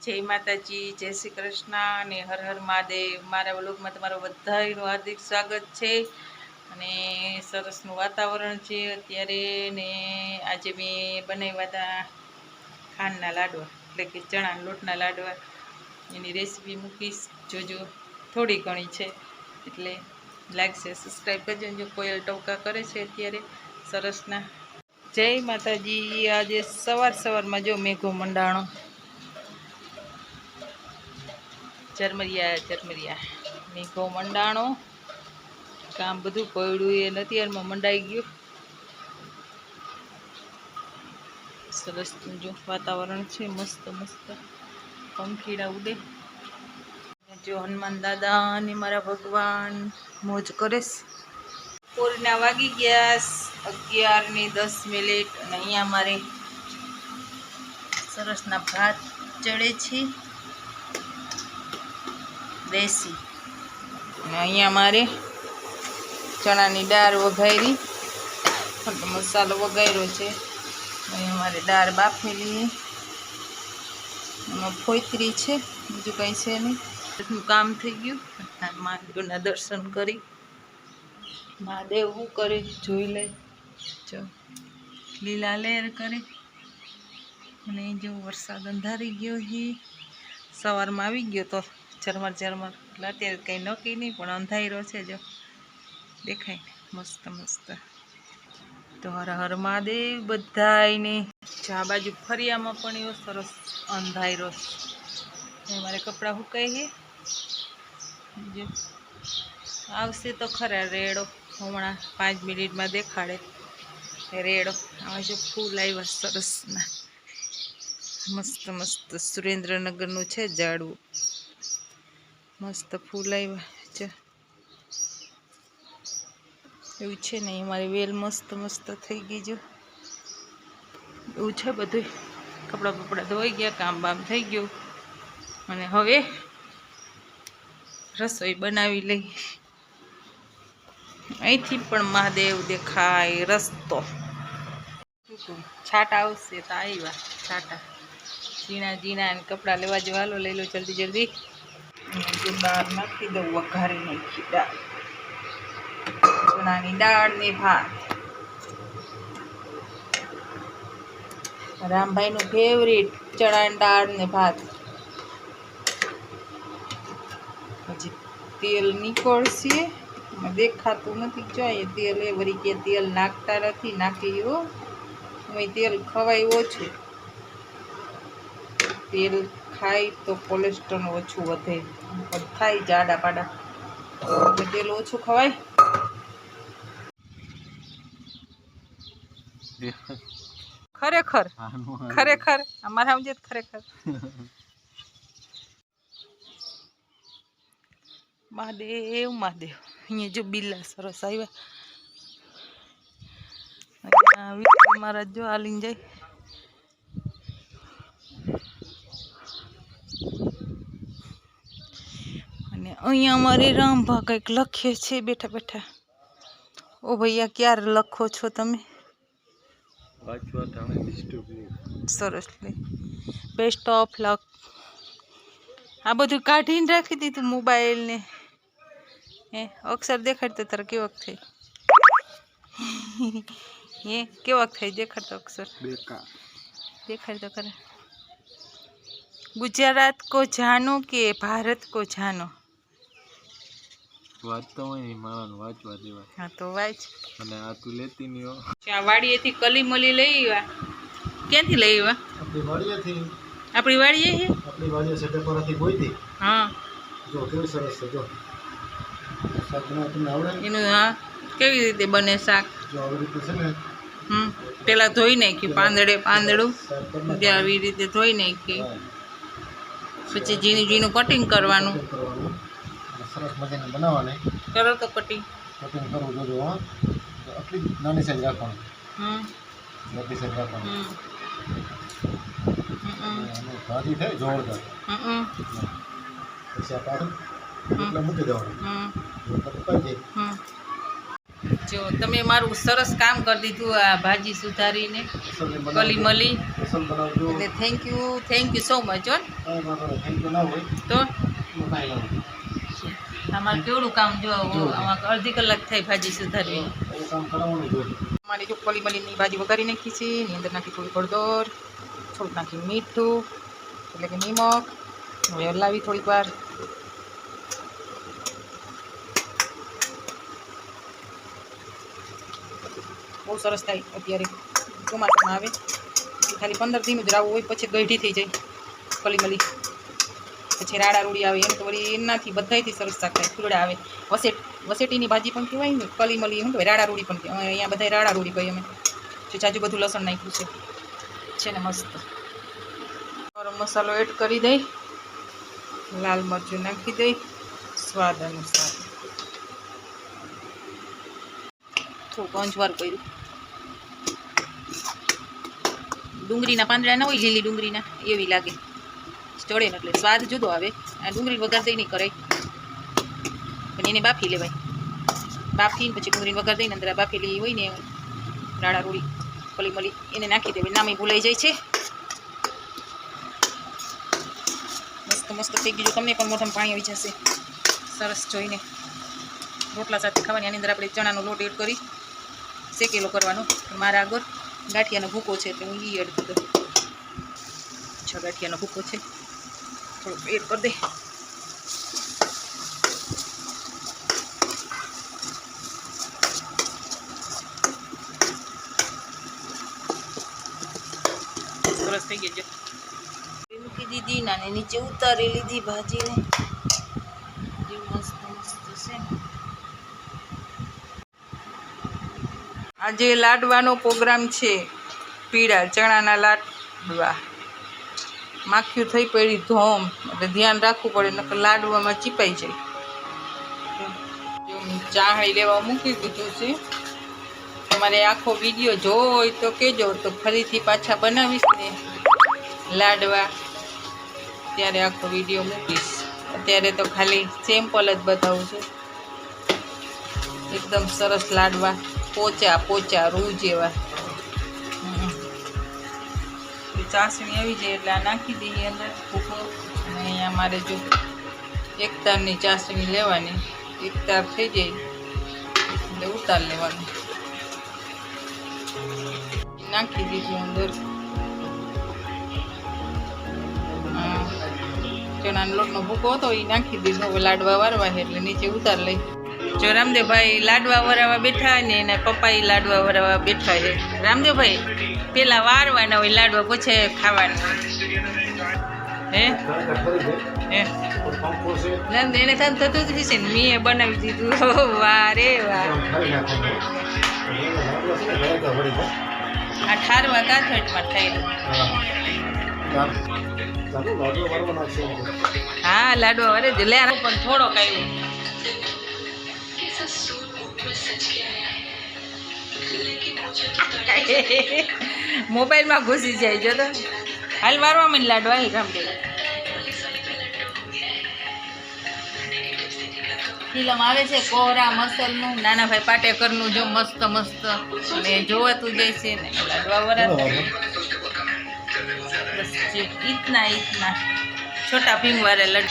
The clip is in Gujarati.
જય માતાજી, જય શ્રી કૃષ્ણ અને હર હર મહાદેવ। મારા વ્લોગમાં તમારું બધાનું હાર્દિક સ્વાગત છે। અને સરસનું વાતાવરણ છે અત્યારે ને આજે મેં બનાવ્યા હતા ખાંડના લાડવા, એટલે કે ચણાના લોટના લાડવા। એની રેસીપી મૂકીશ, જોજો, થોડી ઘણી છે એટલે લાગશે। સબસ્ક્રાઈબ કરજો। જો કોયલ ટવકા કરે છે અત્યારે સરસના। જય માતાજી। આજે સવારમાં જો મેઘો મંડાણો, ઝરમરિયા મેઘો મંડાણો, કામ બધું પડ્યું એ નથી, એમાં મંડાઈ ગયું। સરસ જો વાતાવરણ છે, મસ્ત મસ્ત પંખીડા ઉડે। જો હનુમાન દાદા અને મારા ભગવાન મોજ કરે। બપોરના વાગી ગયા 11:10 અને અહીંયા મારે સરસના ભાત ચડે છે દેશી, અને અહીંયા મારે ચણાની દાળ વઘારી, મસાલો વઘાર્યો છે। અહીંયા મારે દાળ બાફેલી, એમાં ફોતરી છે, બીજું કંઈ છે નહીં। કામ થઈ ગયું, મહાદેવના દર્શન કરી। મહાદેવ શું કરે જોઈ લે, જો લીલા લહેર કરે। અને જો વરસાદ અંધારી ગયો છે, સવારમાં આવી ગયો તો ઝરમર એટલે અત્યારે કંઈ નક્કી નહીં, પણ અંધારો છે, જો દેખાય ને મસ્ત મસ્ત। તો હર હર મહાદેવ બધાયને। જો આ બાજુ ફરિયામાં પણ એવો સરસ અંધારો છે, મારે કપડાં સુકાય છે। જો આવશે તો ખરા રેડો, હમણાં 5 મિનિટમાં દેખાડે રેડો। આમાં જો ફૂલ આવ્યા સરસના, મસ્ત મસ્ત સુરેન્દ્રનગરનું છે ઝાડવું, મસ્ત ફૂલ આવ્યા છે એવું છે ને। અમારી વેલ મસ્ત મસ્ત થઈ ગઈ, જો એવું છે બધું। કપડાં ધોઈ ગયા, કામ બામ થઈ ગયું, અને હવે રસોઈ બનાવી લઈ। અહીંથી પણ મહાદેવ દેખાય, રસ્તો છાટા આવશે તો આવ્યા છાટા, ઝીણા ઝીણા અને કપડાં લેવા જો, હાલો લઈ લો જલ્દી જલ્દી। જો દાળ નાખી દઉં, વઘારી નાખી દાળ, ચણાની દાળ ને ભાત, રામભાઈનું ફેવરિટ ચણાની દાળ ને ભાત। હજી તેલ નીકળશે, દેખાતું નથી, જોઈએ તેલ એ વળી કે તેલ નાખતા નથી, નાખી હો તેલ ખવાય ઓછું, તેલ ખાય તો કોલેસ્ટ્રોલ ઓછું વધે, થાય જાડા પાડા, તેલ ઓછું ખવાય। ખરેખર ખરેખર અમારે સમજે ખરેખર। મહાદેવ મહાદેવ। અહીંયા જો બિલ્લા સરસ આવ્યા, મારા જો હાલીને જાય। અને અહીંયા અમારે રામભા કંઈક લખે છે બેઠા બેઠા। ઓ ભૈયા ક્યારે લખો છો તમે? સરસ લે, બેસ્ટ ઓફ લક। આ બધું કાઢીને રાખી દીધું મોબાઈલ ને, હે અક્ષર દેખાડતો તારે કેવક થઈ? હે કેવક થઈ દેખાડતો અક્ષર? દેખાડતો કરે। ગુજરાત કો જાનો કે ભારત કો જાનો? વાંચતો હોય ને મારા વાંચવા દેવાય। હા તો વાંચ। અને આ તું લેતી નહીં હો। આ વાડીએથી કલી મલી લઈ આવ્યા। ક્યાંથી લઈ આવ્યા? આપણી વાડીએથી। આપણી વાડીએ છે? આપણી વાડીએ સેટેપરાથી ગોઈતી। હા જો કેવી સરસ છે, જો શાક બનાવતા તમને આવડે? એનું હા કેવી રીતે બને શાક? જો આવી રીતે છે ને, પેલા ધોઈ નાખ્યું પાંદડું આવી રીતે ધોઈ નાખી, પછી ઝીણું ઝીણું કટિંગ કરવાનું, સરસ મજાની બનાવવાની। કરો તો કટિંગ કરવું જોજો, હા આટલી નાની સાઈઝ રાખવાની, મોટી સાઈઝ રાખવાની, ભાજી થાય જોરદાર। પછી આ પાછું એટલા મૂકી દેવાનું, પકાઈ જાય જો તમે મારું સરસ કામ કરી દીધું આ ભાજી સુધારીને કલી મલી, સ્પેશિયલ બનાવજો. એટલે થેન્ક યુ સો મચ. હો થેન્ક યુ ના હોય તો એમાં કાંઈ ના હોય. અમારે કેવડું કામ જો આમાં અડધી કલાક થાય ભાજી સુધારવી. એ કામ કરાવવાનું જ હોય. અમારી જો કલી મલીની ભાજી વઘારી નાખી છે. એની અંદર નાખી થોડી હળદર, થોડુંક નાખી મીઠું એટલે કે નિમક. હવે હલાવી થોડીક વાર. બહુ સરસ થાય. અત્યારે ચોમાસામાં આવે ખાલી 15 દિન જ રાવું હોય, પછી ગઢી થઈ જાય કલી મલી, પછી રાડા રૂડી આવે. એમ તો વળી એનાથી બધાયથી સરસ શાક થાય. ફૂલડા આવે. વસેટીની ભાજી પણ કહેવાય ને, કલી મલી શું કહેવાય, રાડા રૂડી પણ કહેવાય. અહીંયા બધા રાડા રૂડી કહીએ અમે. જો જાજુ બધું લસણ નાખ્યું છે ને મસ્ત. ગરમ મસાલો એડ કરી દઈ, લાલ મરચું નાખી દઈ સ્વાદ અનુસાર. થોડુંક અંજવાર કર્યું. ડુંગળીના પાંદડા ના હોય લીલી ડુંગળીના, એવી લાગે ચડે ને એટલે સ્વાદ જુદો આવે. આ ડુંગળી વઘાર દઈ નહીં કરાય, પણ એને બાફી લેવાય. બાફીને પછી ડુંગળીને વઘાર દઈને અંદર આ બાફેલી હોય ને રાડા રૂડી કલી મલી એને નાખી દેવાય. નામે ભૂલાઈ જાય છે. મસ્ત મસ્ત થઈ ગયું. તમને પણ મોઢામાં પાણી આવી જશે સરસ જોઈને. રોટલા સાથે ખાવાની. આની અંદર આપણે ચણાનો લોટ એડ કરી શેકેલો કરવાનો. મારા આગળ ગાંઠિયાનો ભૂકો છે એટલે હું એ એડ કરી દઉં. અચ્છા, ગાંઠિયાનો ભૂકો છે, થોડુંક એડ કરી દે. સરસ થઈ ગઈ છે. મૂકી દીધી નાને નીચે ઉતારી લીધી ભાજીને. મસ્ત મસ્ત છે. આજે લાડવાનો પ્રોગ્રામ છે. પીળા ચણાના લાડવા. માખ્યું થઈ પડી ધોમ, એટલે ધ્યાન રાખવું પડે, નકર લાડવામાં ચીપાઈ જાય. ચાહણી લેવા મૂકી દીધું છે. તમારે આખો વિડીયો જોવો હોય તો કહેજો, તો ફરીથી પાછા બનાવીશ ને લાડવા, ત્યારે આખો વિડીયો મૂકીશ. અત્યારે તો ખાલી સેમ્પલ જ બતાવું છું. એકદમ સરસ લાડવા, પોચા રૂ જેવા. ચાસણી આવી જાય એટલે આ નાખી દઈએ અંદર ભૂકો. અને અહીંયા મારે જો એક તારની ચાસણી લેવાની, એક તાર થઈ જાય એટલે ઉતાર લેવાનું. નાખી દીધું અંદર. ચણાનો લોટનો ભૂકો હતો એ નાખી દીધો. હવે લાડવા વારવા છે એટલે નીચે ઉતાર લઈ. જો રામદેવભાઈ લાડવા વરાવા બેઠા ને એના પપ્પા એ લાડવા વરાવા બેઠા છે. રામદેવભાઈ પેલા વારવાના હોય લાડવા, પછી ખાવાના. હે એને થતું થતું જ હશે ને, મેં બનાવી દીધું. વાહ રે વાહ. આ ઠારવા કાથટમાં થાય. હા લાડવા વરે જ લે, પણ થોડોક આવ્યો. મોબાઈલમાં ઘૂસી જાય. જો તો હાલ વારવા મને લાડવા. હાલ રામદેવ ફિલ્મ આવે છે કોહરા મસલનું, નાનાભાઈ પાટેકરનું. જો મસ્ત મસ્ત અને જોવાતું જાય છે ને લાડવા વરા. બસ ઇતના છોટા ભીમ વાળા લડવા.